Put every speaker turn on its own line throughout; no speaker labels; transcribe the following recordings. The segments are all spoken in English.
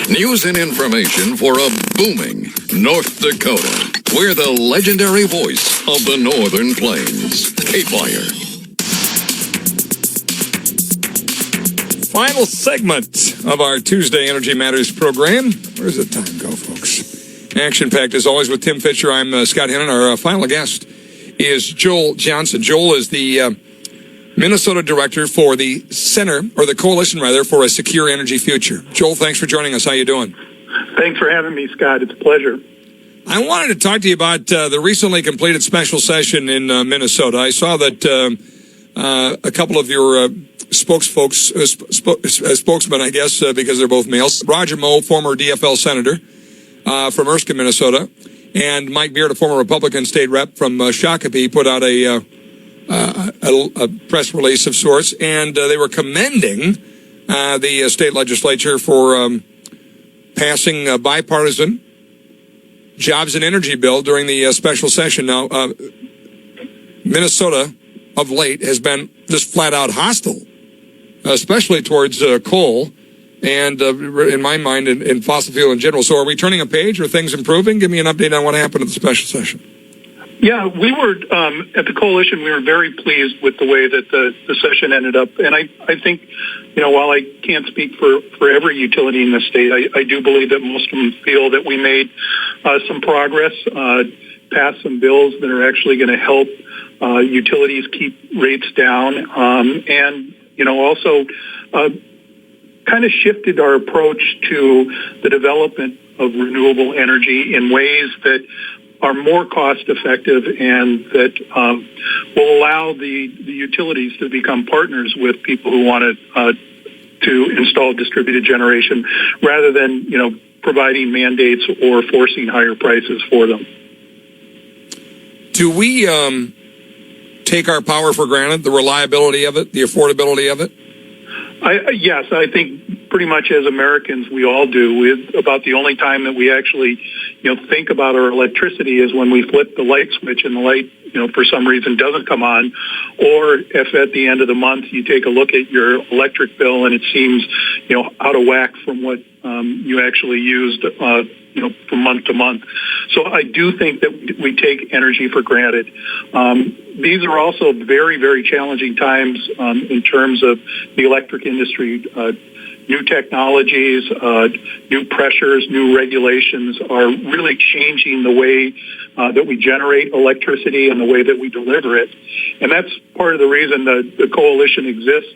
News and information for a booming North Dakota. We're the legendary voice of the Northern Plains. K-Fire.
Final segment of our Tuesday Energy Matters program. Where's the time go, folks? Action-packed as always with Tim Fisher. I'm Scott Hennon. Our final guest is Joel Johnson. Joel is the Minnesota director for the Center, or the Coalition rather, for a Secure Energy Future. Joel, thanks for joining us. How you doing?
Thanks for having me, Scott. It's a pleasure.
I wanted to talk to you about the recently completed special session in Minnesota. I saw that a couple of your spokesmen, I guess, because they're both males, Roger Moe, former DFL senator from Erskine, Minnesota, and Mike Beard, a former Republican state rep from Shakopee, put out a press release of sorts, and they were commending the state legislature for passing a bipartisan jobs and energy bill during the special session. Now, Minnesota of late has been just flat out hostile, especially towards coal and, in my mind, in fossil fuel in general. So are we turning a page? Are things improving? Give me an update on what happened at the special session.
Yeah, we were, at the Coalition, we were very pleased with the way that the session ended up. And I think, while I can't speak for every utility in the state, I do believe that most of them feel that we made some progress, passed some bills that are actually going to help utilities keep rates down, and, also kind of shifted our approach to the development of renewable energy in ways that are more cost effective and that will allow the utilities to become partners with people who want to install distributed generation rather than, providing mandates or forcing higher prices for them.
Do we take our power for granted, the reliability of it, the affordability of it?
Yes, I think pretty much as Americans we all do. About the only time that we actually, think about our electricity is when we flip the light switch and the light, for some reason doesn't come on, or if at the end of the month you take a look at your electric bill and it seems, out of whack from what you actually used, from month to month. So I do think that we take energy for granted. These are also very, very challenging times in terms of the electric industry. New technologies, new pressures, new regulations are really changing the way that we generate electricity and the way that we deliver it. And that's part of the reason the Coalition exists,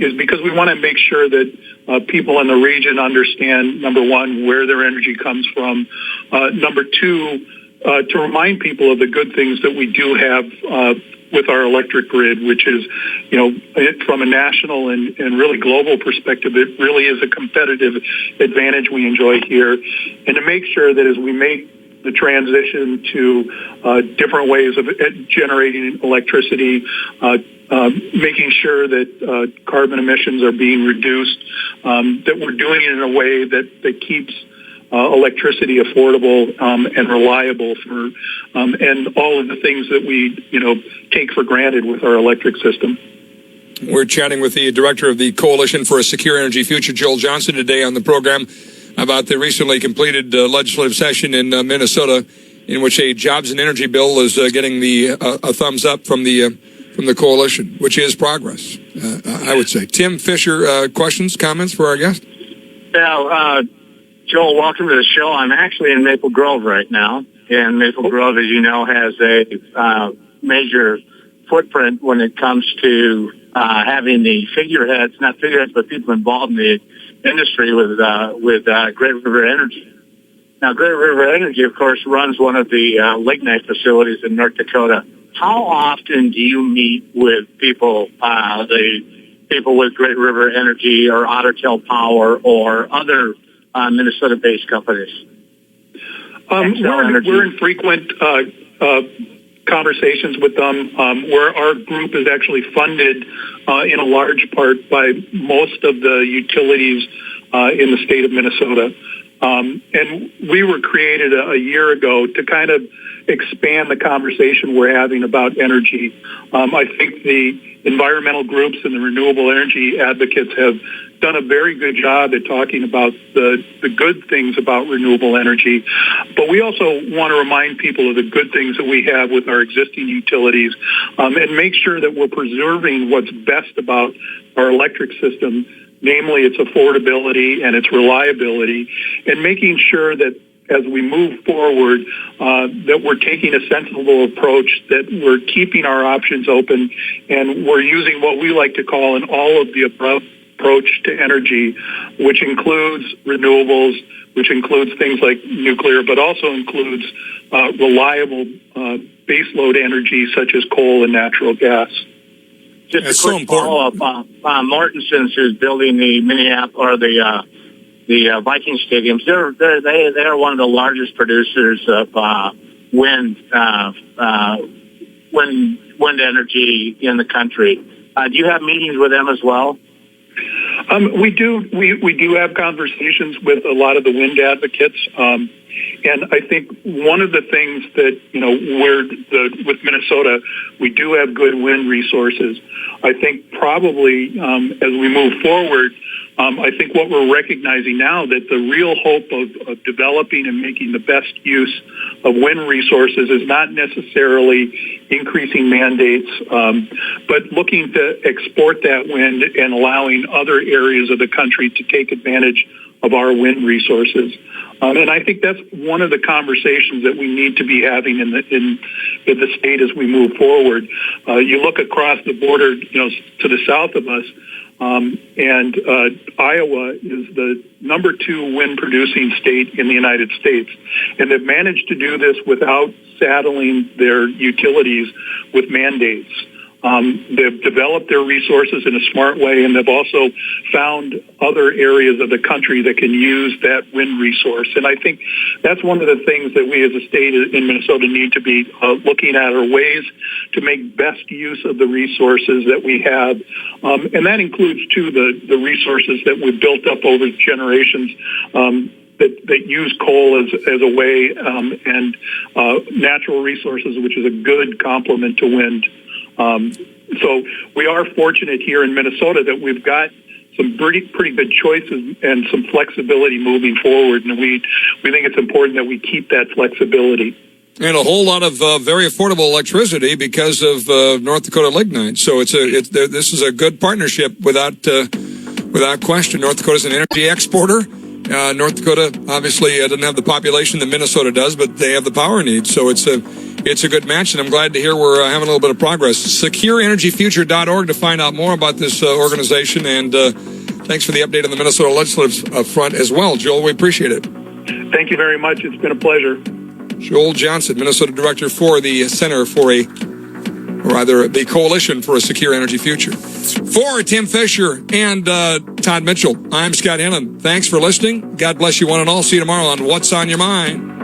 is because we want to make sure that people in the region understand, number one, where their energy comes from. Number two, to remind people of the good things that we do have with our electric grid, which is, from a national and really global perspective, it really is a competitive advantage we enjoy here. And to make sure that as we make the transition to different ways of generating electricity, making sure that carbon emissions are being reduced, that we're doing it in a way that keeps electricity affordable and reliable for and all of the things that we take for granted with our electric system.
We're chatting with the director of the Coalition for a Secure Energy Future, Joel Johnson, today on the program about the recently completed legislative session in Minnesota, in which a jobs and energy bill is getting a thumbs up from the Coalition, which is progress, I would say. Tim Fisher, questions, comments for our guest?
Yeah, Joel, welcome to the show. I'm actually in Maple Grove right now, and Maple Grove, as you know, has a major footprint when it comes to having the not figureheads, but people involved in the industry with Great River Energy. Now, Great River Energy, of course, runs one of the lignite facilities in North Dakota. How often do you meet with people, the people with Great River Energy or Otter Tail Power or other Minnesota-based companies?
We're in frequent conversations with them, where our group is actually funded in a large part by most of the utilities in the state of Minnesota. And we were created a year ago to kind of expand the conversation we're having about energy. I think the environmental groups and the renewable energy advocates have done a very good job at talking about the good things about renewable energy. But we also want to remind people of the good things that we have with our existing utilities, and make sure that we're preserving what's best about our electric system, namely its affordability and its reliability, and making sure that as we move forward, that we're taking a sensible approach, that we're keeping our options open, and we're using what we like to call an all-of-the-above approach to energy, which includes renewables, which includes things like nuclear, but also includes reliable baseload energy such as coal and natural gas.
Just
That's
a quick follow-up. Mortensen's, who's building the Minneapolis or the Viking stadiums, they are one of the largest producers of wind energy in the country. Do you have meetings with them as well?
We do. We do have conversations with a lot of the wind advocates, and I think one of the things that with Minnesota, we do have good wind resources. I think probably as we move forward, I think what we're recognizing now that the real hope of developing and making the best use of wind resources is not necessarily increasing mandates, but looking to export that wind and allowing other areas of the country to take advantage of our wind resources. And I think that's one of the conversations that we need to be having in the state as we move forward. You look across the border, to the south of us, and Iowa is the number 2 wind producing state in the United States. And they've managed to do this without saddling their utilities with mandates. They've developed their resources in a smart way, and they've also found other areas of the country that can use that wind resource. And I think that's one of the things that we as a state in Minnesota need to be looking at, are ways to make best use of the resources that we have. And that includes, too, the resources that we've built up over generations, that use coal as a way, and natural resources, which is a good complement to wind. So we are fortunate here in Minnesota that we've got some pretty good choices and some flexibility moving forward, and we think it's important that we keep that flexibility.
And a whole lot of very affordable electricity because of North Dakota Lignite. So this is a good partnership without question. North Dakota's an energy exporter. North Dakota obviously doesn't have the population that Minnesota does, but they have the power needs. So it's a good match, and I'm glad to hear we're having a little bit of progress. SecureEnergyFuture.org to find out more about this organization, and thanks for the update on the Minnesota legislative front as well, Joel. We appreciate it.
Thank you very much. It's been a pleasure.
Joel Johnson, Minnesota Director for the Center for the Coalition for a Secure Energy Future. For Tim Fisher and Todd Mitchell, I'm Scott Hennon. Thanks for listening. God bless you one and all. See you tomorrow on What's on Your Mind.